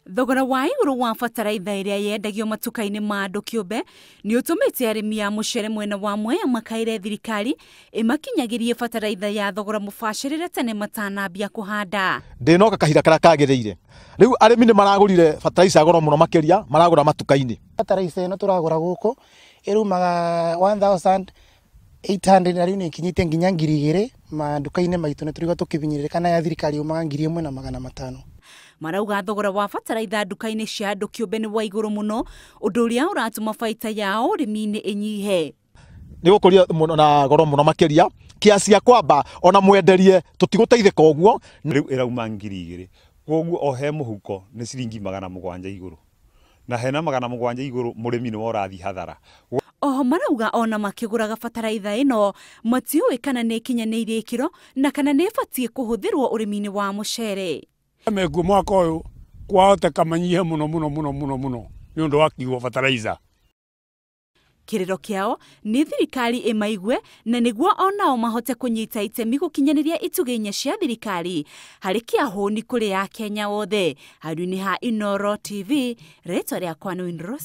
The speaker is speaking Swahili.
Thogora wa iguru wa bataraitha iria yendagio matuka-ini ma andu kiumbe ni utumite arimi ya mucere mwena wa Mwea makaire thirikari imakinyagirie bataraitha ya thogora mubacirire tene matanambia kuhanda. Ndinoka kahinda karia kagiriire. Riu arimi ni maragurire bataraitha goro muno makiria maragura matuka-ini. Bataraitha ino turagura guku irumaga 1800 na riu ni kinyite nginya 2000 maduka-ini maitu ni turigo tukivinyiririkana ya thirikari umaga 1500. Marauga thogora wa bataraitha duka-ini cia andu kiumbe ni wa iguru muno undu uria uratuma baita yao urimi-ini inyihe. Ni gukuria na goro muno makiria kiasi ya kwamba ona mwenderie tutigutaithika uguo riu irauma 2000 koguo o he muhuko ni ciringi 700 iguru na hena 700 iguru murimi ni worathi hathara. Oho marauga ona makiguraga bataraitha ino matiui kana ni kinyaniire ikiro na kana ni ibatie kuhuthirwo urimi-ini wa mucere. Megu mwaka uyu kwahoteka manyihe muno ni undu wa kiugo bataraitha. Kiriro kiao ni thirikari imaigwe na niguo onao mahote kunyita itemi gukinyaniria ituginya cia thirikari hari kiahuni kuri ya Kenya wothe. Haruni ha Inooro TV, rĩtwa rĩakwa nĩ Inooro.